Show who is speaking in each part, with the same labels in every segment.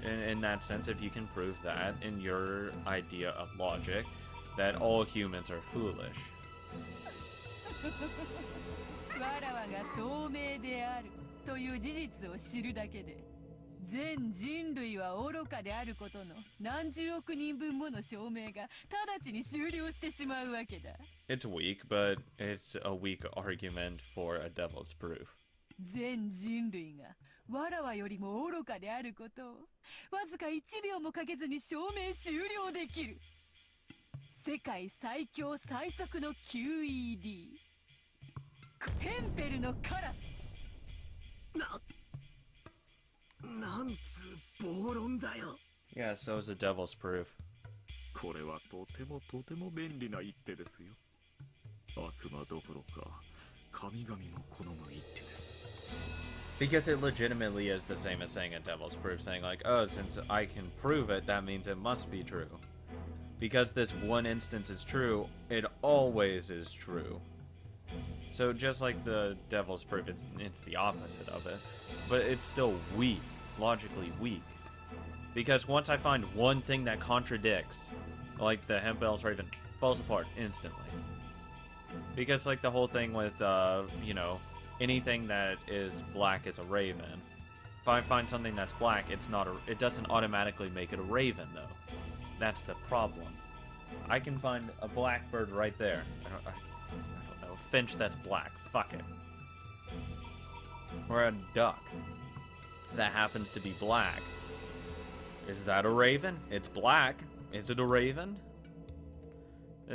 Speaker 1: In that sense, if you can prove that in your idea of logic, that all humans are foolish.
Speaker 2: わらわが聡明であるという事実を知るだけで、全人類は愚かであることの何十億人分もの証明が直ちに終了してしまうわけだ。
Speaker 1: It's weak, but it's a weak argument for a devil's proof.
Speaker 2: 全人類がわらわよりも愚かであることをわずか1秒もかけずに証明終了できる。世界最強最速の QED ヘンペルのカラス。
Speaker 3: なんつう暴論だよ。
Speaker 1: Yeah, so is the devil's proof.
Speaker 3: これはとてもとても便利な一手ですよ。悪魔どころか神々も好む一手です。
Speaker 1: Because it legitimately is the same as saying a devil's proof, saying like, oh, since I can prove it, that means it must be true. Because this one instance is true, it always is true. So just like the devil's proof, it's the opposite of it. But it's still weak, logically weak. Because once I find one thing that contradicts, like the Hempel's Raven falls apart instantly. Because like the whole thing with, you know, anything that is black is a raven. If I find something that's black, it doesn't automatically make it a raven though. That's the problem. I can find a blackbird right there. I don't know, a finch that's black. Fuck it. Or a duck that happens to be black. Is that a raven? It's black. Is it a raven?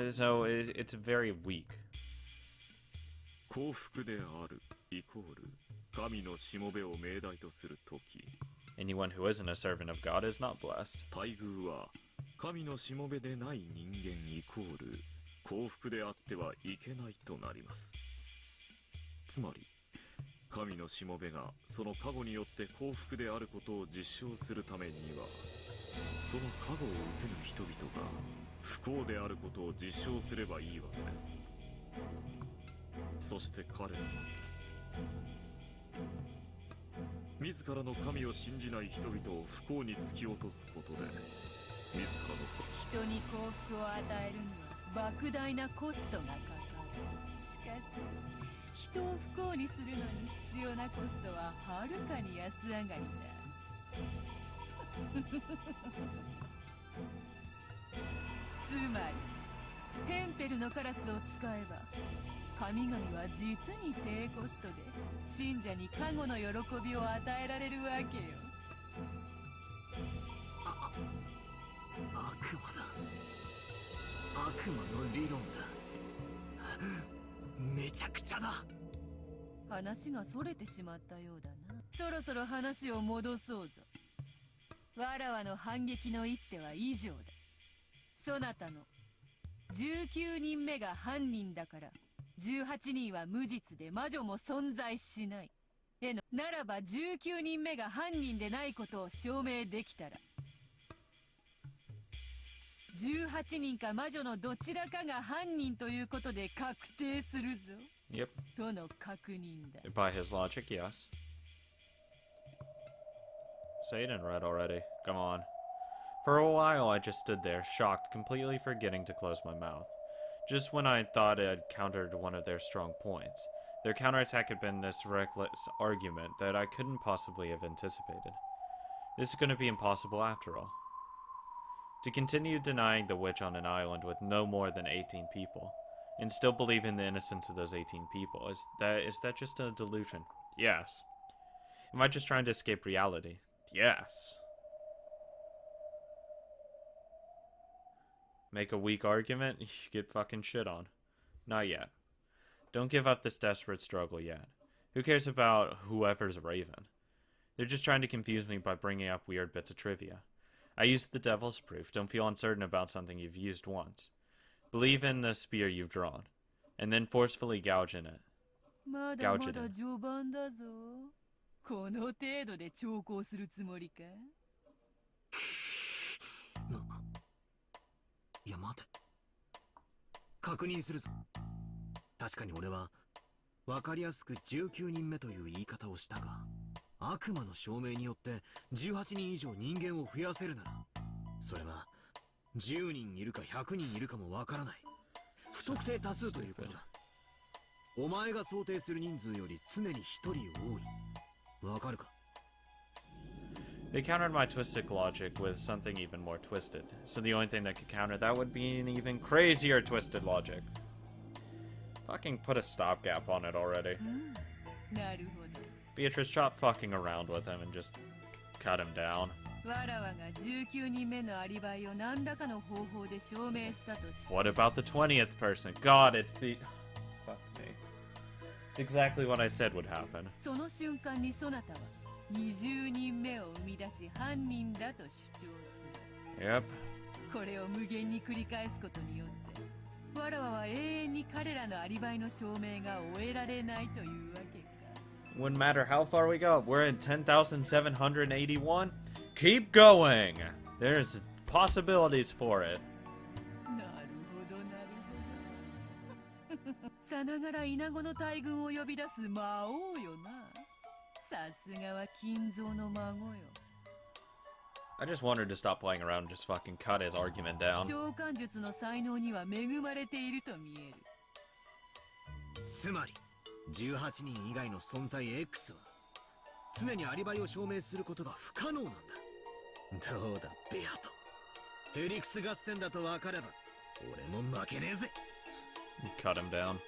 Speaker 1: So it's very weak.
Speaker 3: 幸福であるイコール神のしもべを命題とするとき、
Speaker 1: Anyone who isn't a servant of God is not blessed.
Speaker 3: 待遇は神のしもべでない人間イコール幸福であってはいけないとなります。つまり神のしもべがその加護によって幸福であることを実証するためには、その加護を受ける人々が不幸であることを実証すればいいわけです。そして彼らは自らの神を信じない人々を不幸に突き落とすことで、自らの
Speaker 2: 人に幸福を与えるには莫大なコストがかかる。しかし人を不幸にするのに必要なコストははるかに安上がりだ。つまりヘンペルのカラスを使えば神々は実に低コストで信者に加護の喜びを与えられるわけよ。
Speaker 3: 悪魔だ。悪魔の理論だ。めちゃくちゃだ。
Speaker 2: 話がそれてしまったようだな。そろそろ話を戻そうぞ。わらわの反撃の一手は以上だ。そなたの19人目が犯人だから18人は無実で魔女も存在しない。ならば19人目が犯人でないことを証明できたら18人か魔女のどちらかが犯人ということで確定するぞ。
Speaker 1: Yep.
Speaker 2: との確認だ。
Speaker 1: By his logic, yes. Say it in red already. Come on. For a while, I just stood there, shocked, completely forgetting to close my mouth. Just when I thought I had countered one of their strong points, their counterattack had been this reckless argument that I couldn't possibly have anticipated. This is going to be impossible after all. To continue denying the witch on an island with no more than 18 people, and still believe in the innocence of those 18 people, is that just a delusion? Yes. Am I just trying to escape reality? Yes. Make a weak argument, you get fucking shit on. Not yet. Don't give up this desperate struggle yet. Who cares about whoever's a raven? They're just trying to confuse me by bringing up weird bits of trivia. I used the devil's proof. Don't feel uncertain about something you've used once. Believe in the spear you've drawn, and then forcefully gouge in it.
Speaker 2: まだまだ序盤だぞ。この程度で長考するつもりか？
Speaker 3: いや待て。確認するぞ。確かに俺は分かりやすく19人目という言い方をしたが、
Speaker 4: 悪魔の証明によって18人以上人間を増やせるなら、それは10人いるか100人いるかもわからない不特定多数ということだ。お前が想定する人数より常に1人多い。わかるか？
Speaker 1: They countered my twisted logic with something even more twisted. So the only thing that could counter that would be an even crazier twisted logic. Fucking put a stopgap on it already.
Speaker 2: なるほど。
Speaker 1: Beatrice, stop fucking around with him and just cut him down.
Speaker 2: わらわが19人目のアリバイを何らかの方法で証明したとし。
Speaker 1: What about the 20th person? God, it's the... Fuck me. It's exactly what I said would happen.
Speaker 2: その瞬間にそなたは20人目を生み出し犯人だと主張する。
Speaker 1: Yep.
Speaker 2: これを無限に繰り返すことによってわらわは永遠に彼らのアリバイの証明が終えられないというわけか。
Speaker 1: Wouldn't matter how far we go. We're in 10,781. Keep going. There's possibilities for it.
Speaker 2: なるほどなるほど。さながらイナゴの大群を呼び出す魔王よな。さすがは金蔵の孫よ。
Speaker 1: I just wanted to stop playing around and just fucking cut his argument down.
Speaker 2: 召喚術の才能には恵まれていると見える。
Speaker 4: つまり18人以外の存在 X は常にアリバイを証明することが不可能なんだ。どうだベアト、ヘリクス合戦だと分かれば俺も負けねえぜ。
Speaker 1: Cut him down.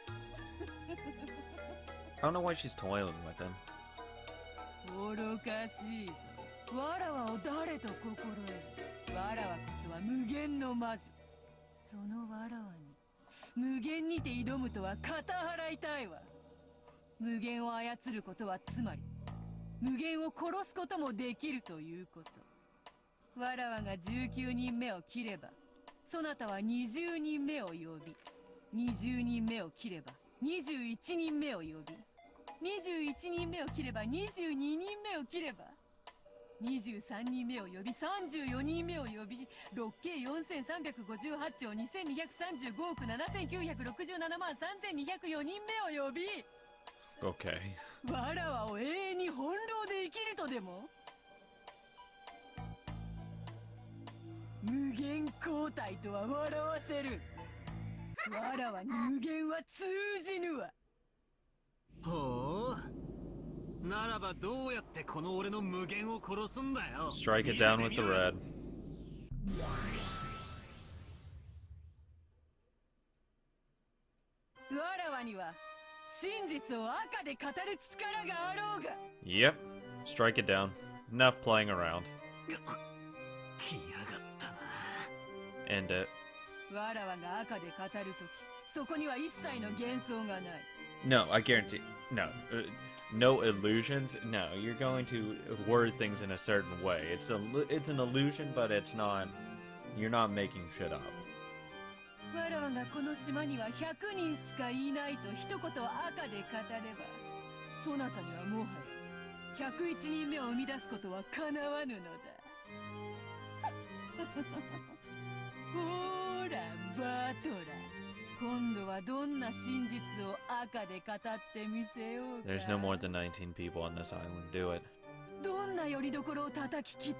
Speaker 1: I don't know why she's toiling with him.
Speaker 2: 愚かしいぞ。わらわを誰と心得る。わらわこそは無限の魔女。そのわらわに無限にて挑むとは肩払いたいわ。無限を操ることはつまり無限を殺すこともできるということ。わらわが19人目を切ればそなたは20人目を呼び、20人目を切れば21人目を呼び、21人目を切れば22人目を切れば23人目を呼び、34人目を呼び、6計4358兆2235億7967万3204人目を呼び、
Speaker 1: Okay.
Speaker 2: わらわを永遠に翻弄で生きるとでも。無限交代とは笑わせる。わらわに無限は通じぬわ。
Speaker 4: ほう、ならばどうやってこの俺の無限を殺すんだよ。
Speaker 1: Strike it down with the red.
Speaker 2: わらわには真実を赤で語る力があろうが。
Speaker 1: Yep. Strike it down. Enough playing around.
Speaker 4: 来やがったな。
Speaker 1: End it.
Speaker 2: わらわが赤で語るとき、そこには一切の幻想がない。
Speaker 1: No, I guarantee. No. No illusions. No, you're going to word things in a certain way. It's an illusion, but it's not. You're not making shit up.
Speaker 2: わらわがこの島には100人しかいないと一言赤で語れば、そなたにはもはや101人目を生み出すことはかなわぬのだ。ほらバトラー、今度はどんな真実を赤で語ってみせようか。
Speaker 1: There's no more than 19 people on this island. Do it.
Speaker 2: どんな拠り所を叩き切って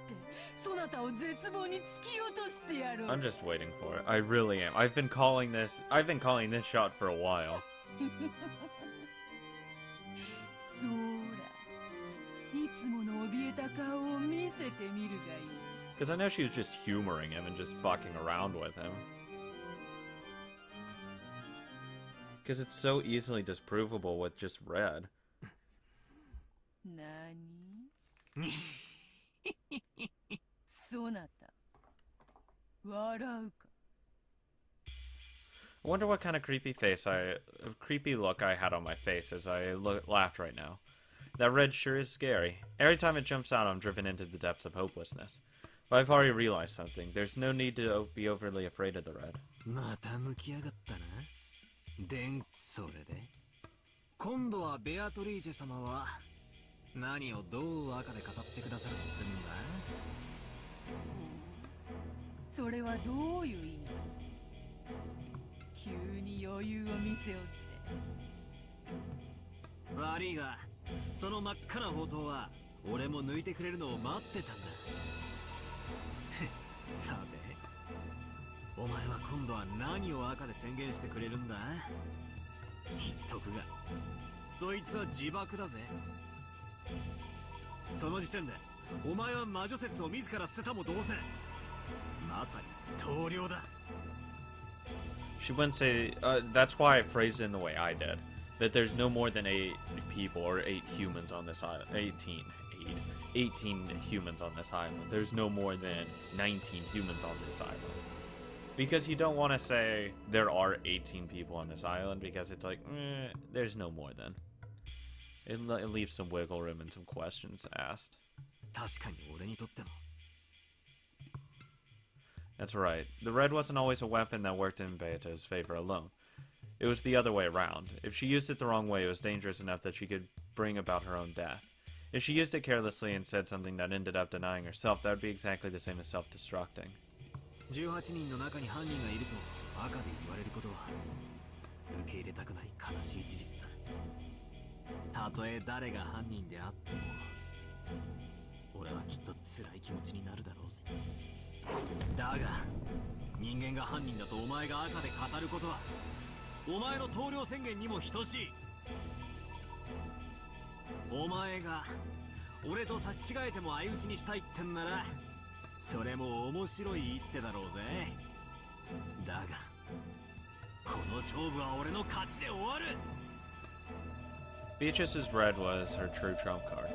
Speaker 2: そなたを絶望に突き落としてやろう。
Speaker 1: I'm just waiting for it. I really am. I've been calling this shot for a while.
Speaker 2: そうら、いつもの怯えた顔を見せてみるがいい。
Speaker 1: Because I know she was just humoring him and just fucking around with him. Because it's so easily disprovable with just red.
Speaker 2: なにそなた笑うか。
Speaker 1: I wonder what kind of creepy look I had on my face as I laughed right now. That red sure is scary. Every time it jumps out, I'm driven into the depths of hopelessness. But I've already realized something. There's no need to be overly afraid of the red.
Speaker 4: また抜きやがったな。それで今度はベアトリーチェ様は何をどう赤で語ってくださるってんだ。
Speaker 2: それはどういう意味だ。急に余裕を見せようって。
Speaker 4: 悪いがその真っ赤な宝刀は俺も抜いてくれるのを待ってたんだ。さて、お前は今度は何を赤で宣言してくれるんだ？言っとくが、そいつは自爆だぜ。その時点でお前は魔女説を自ら捨てたも同然。まさに棟梁だ。
Speaker 1: She wouldn't say, that's why I phrased it in the way I did. That there's no more than 8 people or 8 humans on this island. 18 humans on this island. There's no more than 19 humans on this island. Because you don't want to say there are 18 people on this island because it's like, there's no more than. It leaves some wiggle room and some questions asked.
Speaker 4: 確かに俺にとっても。
Speaker 1: That's right. The red wasn't always a weapon that worked in Beata's favor alone. It was the other way around. If she used it the wrong way, it was dangerous enough that she could bring about her own death. If she used it carelessly and said something that ended up denying herself, that would be exactly the same as self-destructing.
Speaker 4: 18人の中に犯人がいると赤で言われることは受け入れたくない悲しい事実さ。たとえ誰が犯人であっても俺はきっと辛い気持ちになるだろうぜ。だが人間が犯人だとお前が赤で語ることはお前の棟梁宣言にも等しい。お前が俺と差し違えても相打ちにしたいってんならそれも面白い一手だろうぜ。だがこの勝負は俺の勝ちで終わる。
Speaker 1: Beatrice's red was her true trump card.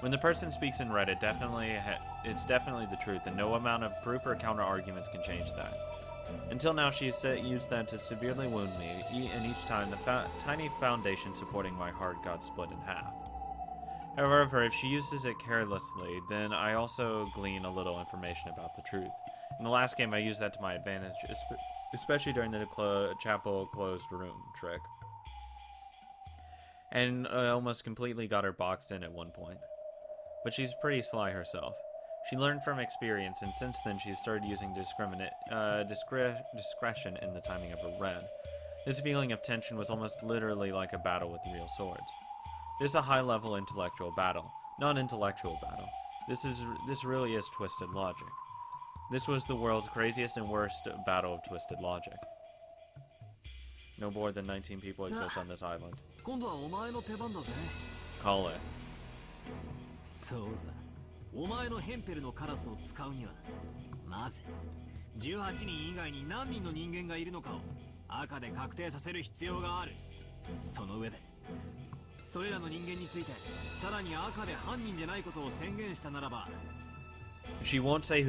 Speaker 1: When the person speaks in red, it's definitely the truth, and no amount of proof or counter arguments can change that. Until now, she's used that to severely wound me, and each time the tiny foundation supporting my heart got split in half. However, if she uses it carelessly, then I also glean a little information about the truth. In the last game, I used that to my advantage, especially during the chapel closed room trick. And I almost completely got her boxed in at one point. But she's pretty sly herself. She learned from experience, and since then she's started using discretion in the timing of her red. This feeling of tension was almost literally like a battle with real swords. This is a high-level intellectual battle, not intellectual battle. This really is twisted logic. This was the world's craziest and worst battle of twisted logic. No more than 19 people exist on this island.
Speaker 4: 今度はお前の手番だぜ。
Speaker 1: Call it.
Speaker 4: そうさ。お前のヘンペルのカラスを使うにはまず18人以外に何人の人間がいるのかを赤で確定させる必要がある。その上でそれらの人間についてさらに赤で犯人でないことを宣言したならば
Speaker 1: She won't say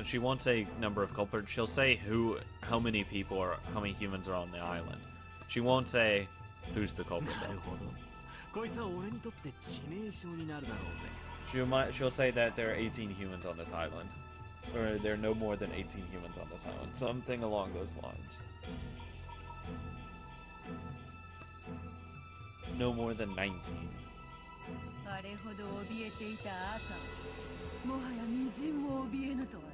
Speaker 1: she won't say number of culprits. She'll say how many people or how many humans are on the island. She won't say who's the culprit.
Speaker 4: なるほど。こいつは俺にとって致命傷になるだろうぜ。
Speaker 1: She'll say that there are 18 humans on this island. Or there are no more than 18 humans on this island. Something along those lines. No more than 19.
Speaker 2: あれほど怯えていた赤もはやみじんも怯えぬとは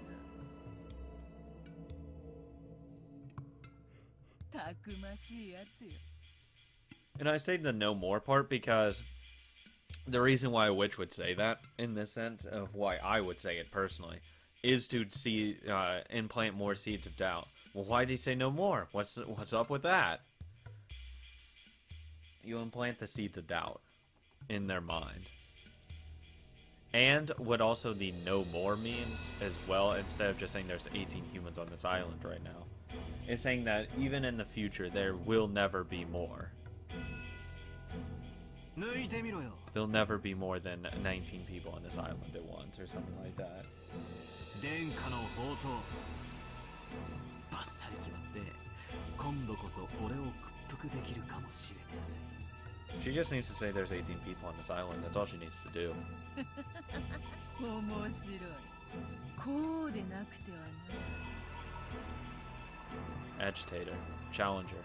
Speaker 2: な。たくましいやつよ。
Speaker 1: And I say the no more part because the reason why a witch would say that, in the sense of why I would say it personally, is to implant more seeds of doubt. Well, why did he say no more? What's up with that? You implant the seeds of doubt in their mind. And what also the no more means as well, instead of just saying there's 18 humans on this island right now, is saying that even in the future there will never be more. There'll never be more than 19 people on this island at once, or something like that. She just needs to say there's 18 people on this island. That's all she needs to do.
Speaker 2: 面白い。こうでなくてはな。
Speaker 1: Agitator. Challenger.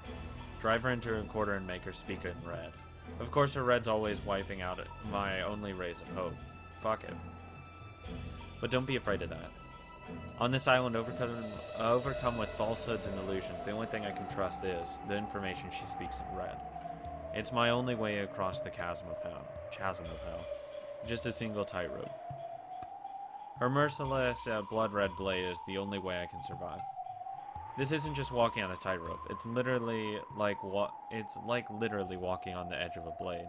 Speaker 1: Drive her into a quarter and make her speak in red. Of course, her red's always wiping out my only rays of hope. Fuck it. But don't be afraid of that. On this island, overcome with falsehoods and illusions, the only thing I can trust is the information she speaks in red. It's my only way across the chasm of hell. Just a single tightrope. Her merciless blood-red blade is the only way I can survive. This isn't just walking on a tightrope. It's literally like literally walking on the edge of a blade.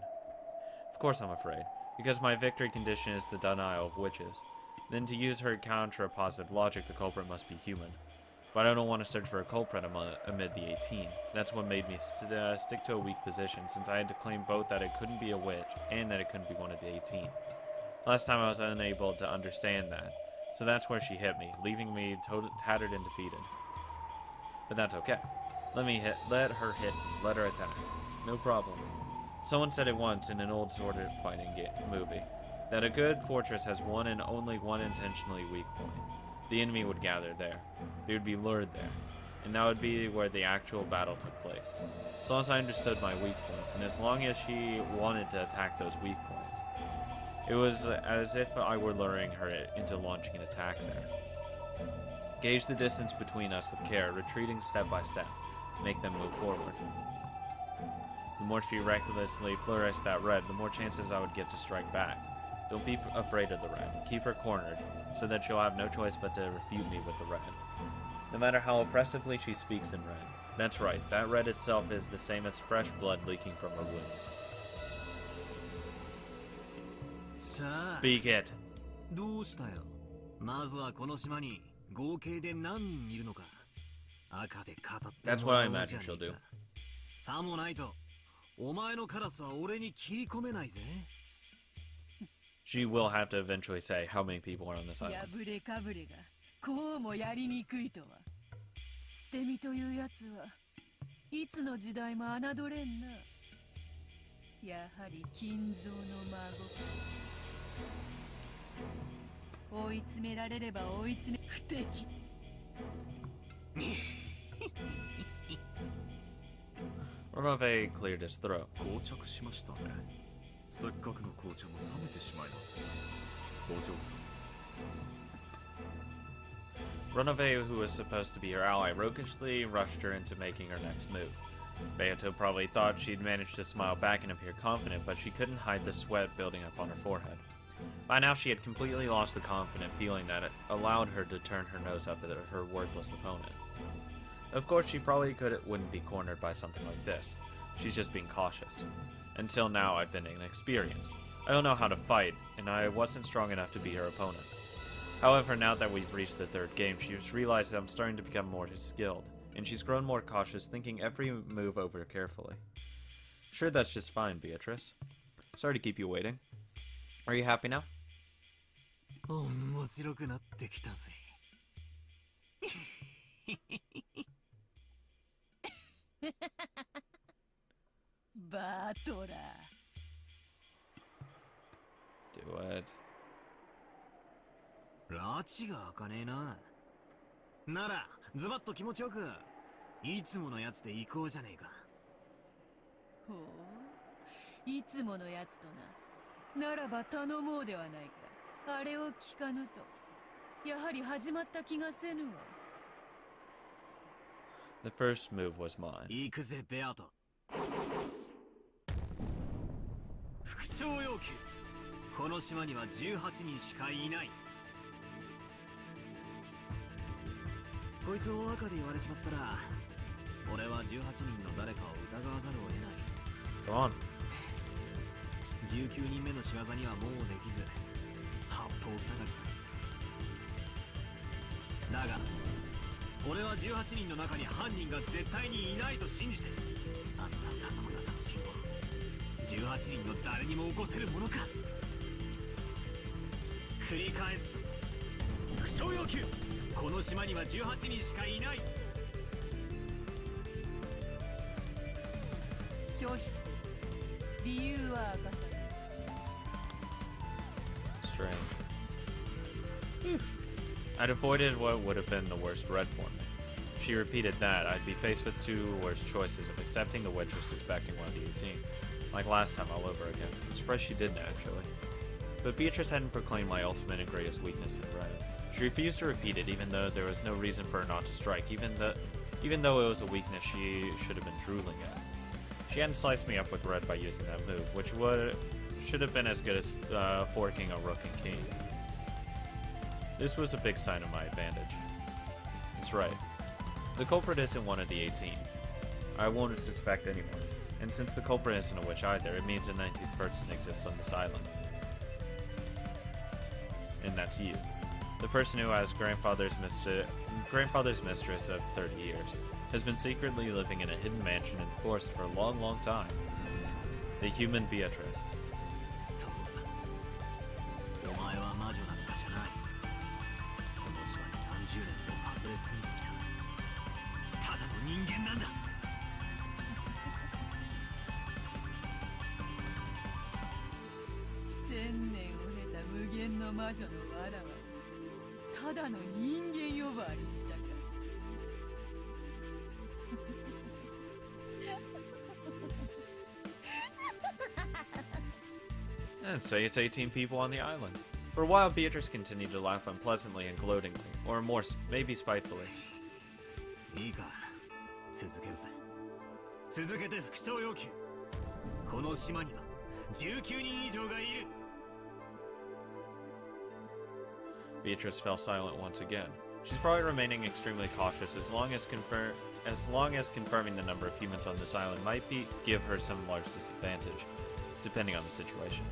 Speaker 1: Of course I'm afraid, because my victory condition is the denial of witches. Then to use her counter-positive logic, the culprit must be human. But I don't want to search for a culprit amid the 18. That's what made me stick to a weak position, since I had to claim both that it couldn't be a witch and that it couldn't be one of the 18. Last time I was unable to understand that, so that's where she hit me, leaving me tattered and defeated. But that's okay. Let her hit me, let her attack. No problem. Someone said it once in an old sword fighting movie, that a good fortress has one and only one intentionally weak point. The enemy would gather there. They would be lured there. And that would be where the actual battle took place. As long as I understood my weak points, and as long as she wanted to attack those weak points. It was as if I were luring her into launching an attack there. Gauge the distance between us with care, retreating step by step. Make them move forward. The more she recklessly flourished that red, the more chances I would get to strike back. Don't be afraid of the red. Keep her cornered, so that she'll have no choice but to refute me with the red. No matter how oppressively she speaks in red. That's right, that red itself is the same as fresh blood leaking from her wounds. Speak it.
Speaker 4: どうしたよ。まずはこの島に合計で何人いるのか。赤で語って
Speaker 1: That's what I imagine she'll do.
Speaker 4: さもないと、お前のカラスは俺に切り込めないぜ。
Speaker 2: 破
Speaker 1: She will have to eventually say how many people are on this island.
Speaker 2: れかぶれがこうもやりにくいとは。捨て身というやつはいつの時代も侮れんな。やはり金蔵の孫。追い詰められれば追い詰め不敵。
Speaker 1: Ronove cleared his throat.
Speaker 3: 膠着しましたね。せっかくの紅茶も冷めてしまいます。お嬢さん。
Speaker 1: Ronove, who was supposed to be her ally, roguishly rushed her into making her next move. Beato probably thought she'd managed to smile back and appear confident, but she couldn't hide the sweat building up on her forehead. By now, she had completely lost the confident feeling that it allowed her to turn her nose up at her worthless opponent. Of course, she probably wouldn't be cornered by something like this. She's just being cautious. Until now, I've been inexperienced. I don't know how to fight, and I wasn't strong enough to be her opponent. However, now that we've reached the third game, she's realized that I'm starting to become more skilled, and she's grown more cautious, thinking every move over carefully. Sure, that's just fine, Beatrice. Sorry to keep you waiting. Are you happy now?
Speaker 4: 面白くなってきたぜ。
Speaker 2: バトラー。
Speaker 1: Do it.
Speaker 4: 拉致が開かねえな。なら、ズバッと気持ちよく、いつものやつで行こうじゃねえか。
Speaker 2: ほう、いつものやつとな。ならば頼もうではないか。あれを聞かぬと、やはり始まった気がせぬわ。
Speaker 1: The first move was mine.
Speaker 4: 行くぜ、ベアト。副将要求。この島には18人しかいない。こいつを赤で言われちまったら、俺は18人の誰かを疑わざるを得ない。
Speaker 1: Go on.
Speaker 4: 19人目の仕業にはもうできず、八方塞がりさ。だが、俺は18人の中に犯人が絶対にいないと信じてる。あんな残酷な殺人を18人の誰にも起こせるものか。繰り返す。副将要求。この島には18人しかいない。
Speaker 2: 拒否する。理由は明かさない。
Speaker 1: Strange. I'd avoided what would have been the worst red for me. She repeated that, I'd be faced with two worse choices of accepting the witch or suspecting one of the 18. Like last time all over again. I'm surprised she didn't, actually. But Beatrice hadn't proclaimed my ultimate and greatest weakness in red. She refused to repeat it, even though there was no reason for her not to strike, even though it was a weakness she should have been drooling at. She hadn't sliced me up with red by using that move, which should have been as good as forking a rook and king. This was a big sign of my advantage. That's right. The culprit isn't one of the 18. I won't suspect anyone. And since the culprit isn't a witch either, it means a 19th person exists on this island. And that's you. The person who has grandfather's mistress of 30 years has been secretly living in a hidden mansion in the forest for a long, long time. The human Beatrice.
Speaker 4: そうさ。お前は魔女なんかじゃない。この島に何十年も隠れ住んできた。ただの人間なんだ。
Speaker 2: 千年を経た無限の魔女のわらはただの人間呼ばわりしたか。
Speaker 1: And say it's 18 people on the island. For a while, Beatrice continued to laugh unpleasantly and gloatingly, or more, maybe spitefully.
Speaker 4: いいか。続けるぜ。続けて副賞要求。この島には19人以上がいる。
Speaker 1: Beatrice fell silent once again. She's probably remaining extremely cautious as long as confirming the number of humans on this island might give her some large disadvantage, depending on the situation.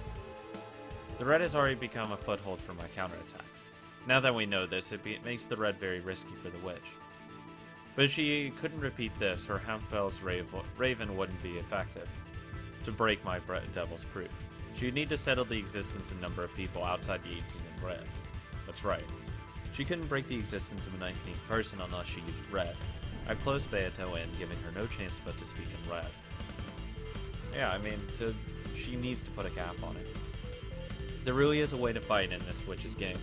Speaker 1: The red has already become a foothold for my counterattacks. Now that we know this, it makes the red very risky for the witch. But if she couldn't repeat this, her Hampel's raven wouldn't be effective to break my devil's proof. She would need to settle the existence and number of people outside the 18 in red. That's right. She couldn't break the existence of a 19th person unless she used red. I closed Beato in, giving her no chance but to speak in red. Yeah, I mean, she needs to put a cap on it. There really is a way to fight in this witch's game.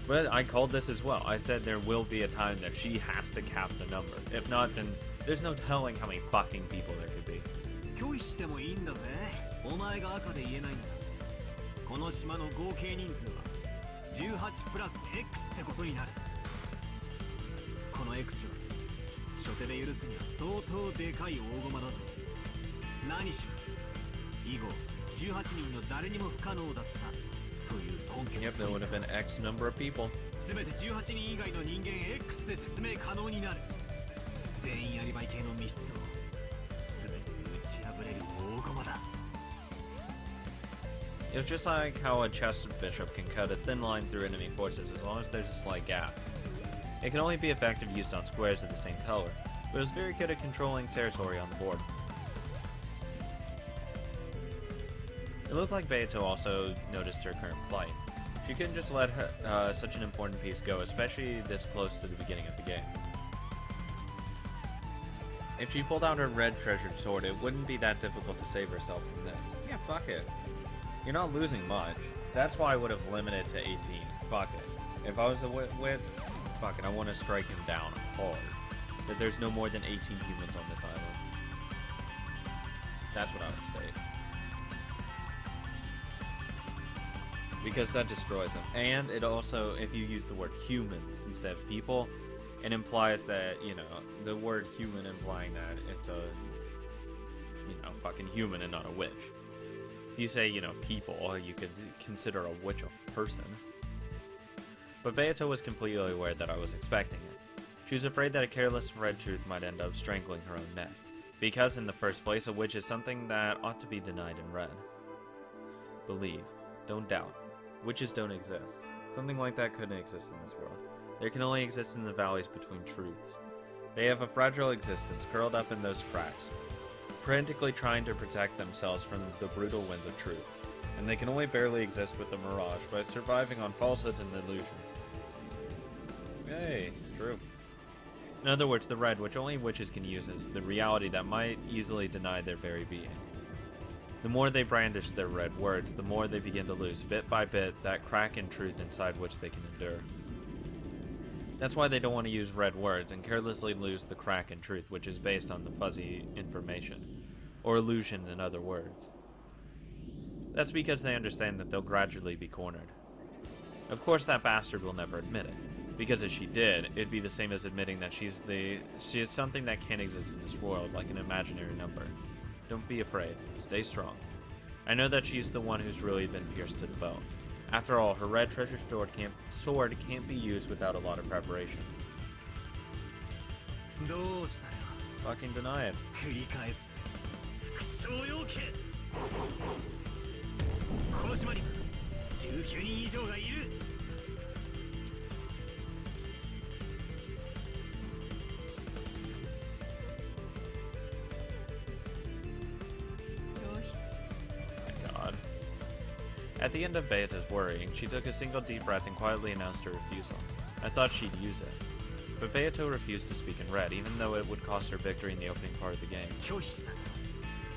Speaker 1: But I called this as well. I said there will be a time that she has to cap the number. If not, then there's no telling how many fucking people there could be.
Speaker 4: 拒否してもいいんだぜ。お前が赤で言えないんだ。この島の合計人数は18プラス X ってことになる。この X は初手で許すには相当でかい大駒だぜ。何しろ以後18人の誰にも不可能だったという根拠。
Speaker 1: Yep, there would have been X number of people.
Speaker 4: すべて18人以外の人間 X で説明可能になる。全員アリバイ系の密室をすべて打ち破れる大駒だ。
Speaker 1: It's just like how a chess bishop can cut a thin line through enemy forces as long as there's a slight gap. It can only be effective used on squares of the same color, but it's very good at controlling territory on the board. It looked like Beato also noticed her current plight. She couldn't just let such an important piece go, especially this close to the beginning of the game. If she pulled out her red treasured sword, it wouldn't be that difficult to save herself from this. Yeah, fuck it. You're not losing much. That's why I would have limited to 18. Fuck it. If I was a witch, fuck it, I want to strike him down hard. That there's no more than 18 humans on this island. That's what I would state. Because that destroys them. And it also, if you use the word humans instead of people, it implies that, you know, the word human implying that it's a, you know, fucking human and not a witch. If you say, you know, people, you could consider a witch a person. But Beato was completely aware that I was expecting it. She was afraid that a careless red truth might end up strangling her own neck. Because, in the first place, a witch is something that ought to be denied in red. Believe. Don't doubt. Witches don't exist. Something like that couldn't exist in this world. There can only exist in the valleys between truths. They have a fragile existence curled up in those cracks, frantically trying to protect themselves from the brutal winds of truth. And they can only barely exist with the mirage by surviving on falsehoods and illusions. Hey, true. In other words, the red, which only witches can use, is the reality that might easily deny their very being. The more they brandish their red words, the more they begin to lose, bit by bit, that crack in truth inside which they can endure. That's why they don't want to use red words and carelessly lose the crack in truth, which is based on the fuzzy information, or illusions in other words. That's because they understand that they'll gradually be cornered. Of course, that bastard will never admit it, because if she did, it'd be the same as admitting that she is something that can't exist in this world, like an imaginary number. Don't be afraid. Stay strong. I know that she's the one who's really been pierced to the bone. After all, her red treasure sword can't be used without a lot of preparation.
Speaker 4: どうしたよ。
Speaker 1: Fucking deny it.
Speaker 4: 繰り返す。副将要件。この島に19人以上がいる。
Speaker 1: God. At the end of Beata's worrying, she took a single deep breath and quietly announced her refusal. I thought she'd use it. But Beato refused to speak in red, even though it would cost her victory in the opening part of the game.
Speaker 4: 拒否した。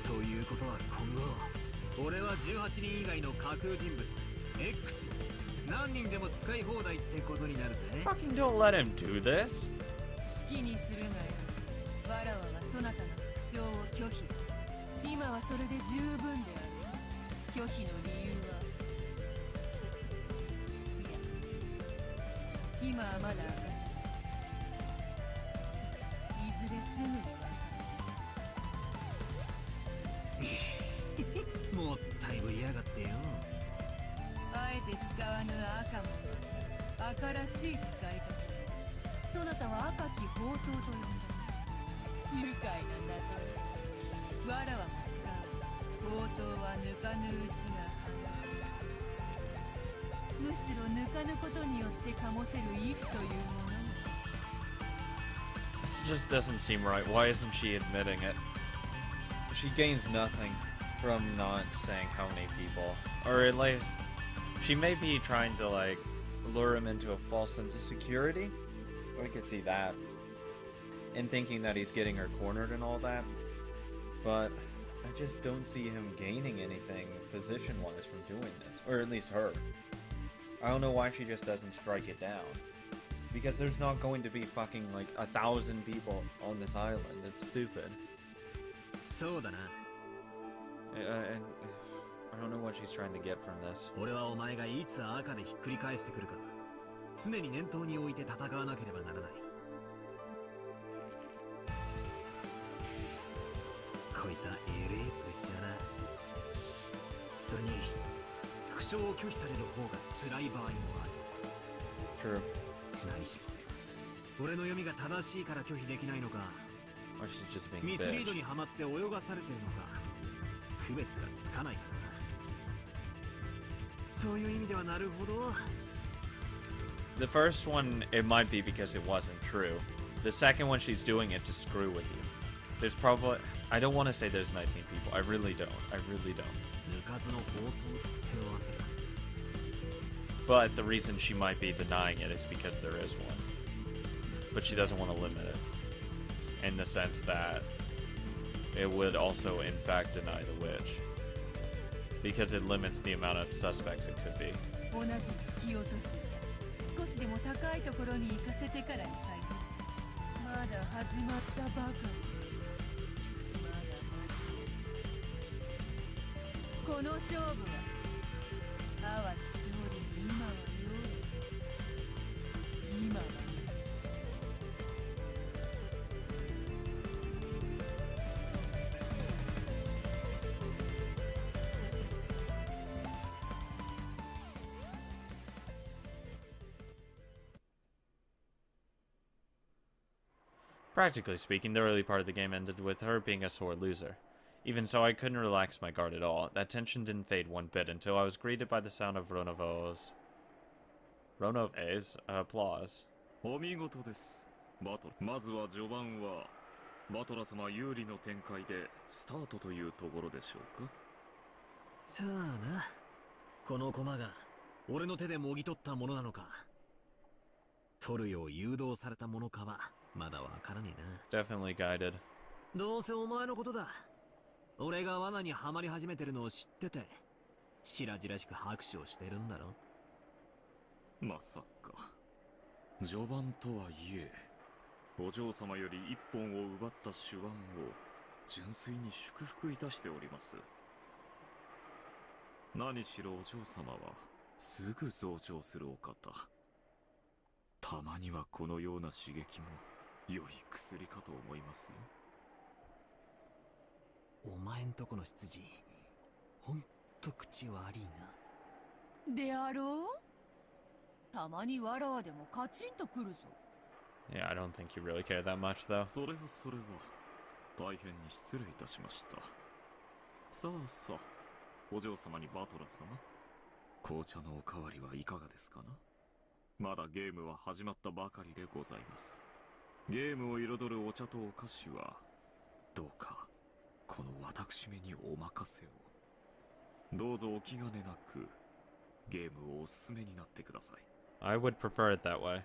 Speaker 4: ということは今後、俺は18人以外の架空人物 X 何人でも使い放題ってことになるぜ。
Speaker 1: Fucking don't let him do this!
Speaker 2: 好きにするがよ。わらわはそなたの副将を拒否し、今はそれで十分である。拒否の理由は、いや、今はまだ明かせない。いずれすぐにわかる。
Speaker 4: もったいぶりやがってよ。
Speaker 2: あえて使わぬ赤も赤らしい使い方。そなたは赤き宝刀と呼んだ。愉快な例え。わらわが使う宝刀は抜かぬうちが花。むしろ抜かぬことによって醸せる意というもの。
Speaker 1: This just doesn't seem right. Why isn't she admitting it? She gains nothing from not saying how many people. Or at least, she may be trying to, like, lure him into a false sense of security. I could see that. And thinking that he's getting her cornered and all that. But I just don't see him gaining anything position-wise from doing this. Or at least her. I don't know why she just doesn't strike it down. Because there's not going to be fucking like 1,000 people on this island. It's stupid.
Speaker 4: そうだな。
Speaker 1: And I don't know what she's trying to get from this.
Speaker 4: 俺はお前がいつ赤でひっくり返してくるか常に念頭に置いて戦わなければならない。こいつはえれえプレッシャーだ。それに副将を拒否される方が辛い場合もある。
Speaker 1: True.
Speaker 4: 何しろ俺の読みが正しいから拒否できないのか、
Speaker 1: Or she's just being
Speaker 4: ミスリード
Speaker 1: bitch.
Speaker 4: にはまって泳がされてるのか区別がつかないからな。そういう意味ではなるほど。
Speaker 1: The first one, it might be because it wasn't true. The second one, she's doing it to screw with you. There's probably... I don't want to say there's 19 people. I really don't. I really don't.
Speaker 4: 抜かずの宝刀ってわけだ。
Speaker 1: But the reason she might be denying it is because there is one. But she doesn't want to limit it. In the sense that it would also, in fact, deny the witch. Because it limits the amount of suspects it could be.
Speaker 2: 同じ突き落とす。少しでも高いところに行かせてからに入る。まだ始まったばかり。まだまだ。この勝負は淡き勝利に今は用意。今は
Speaker 1: Practically speaking, the early part of the game ended with her being a sore loser. Even so, I couldn't relax my guard at all. That tension didn't fade one bit until I was greeted by the sound of Ronove's applause.
Speaker 3: お見事です。バトル。まずは序盤はバトラ様有利の展開でスタートというところでしょうか。
Speaker 4: さあな、この駒が俺の手でもぎ取ったものなのか、取るよう誘導されたものかはまだわからねえな。
Speaker 1: Definitely guided.
Speaker 4: どうせお前のことだ。俺が罠にはまり始めてるのを知ってて白々しく拍手をしてるんだろ。
Speaker 3: まさか序盤とはいえお嬢様より一本を奪った手腕を純粋に祝福いたしております。何しろお嬢様はすぐ増長するお方。たまにはこのような刺激も良い薬かと思いますよ。
Speaker 4: お前んとこの執事、本と口悪いな。
Speaker 2: であろう。たまにわらわでもカチンとくるぞ。
Speaker 1: Yeah, I don't think you really care that much, though.
Speaker 3: それは大変に失礼いたしました。さあさあ、お嬢様にバトラ様、紅茶のおかわりはいかがですかな。まだゲームは始まったばかりでございます。ゲームを彩るお茶とお菓子はどうかこの私めにお任せを。どうぞお気兼ねなくゲームをおすすめになってください。
Speaker 1: I would prefer it that way.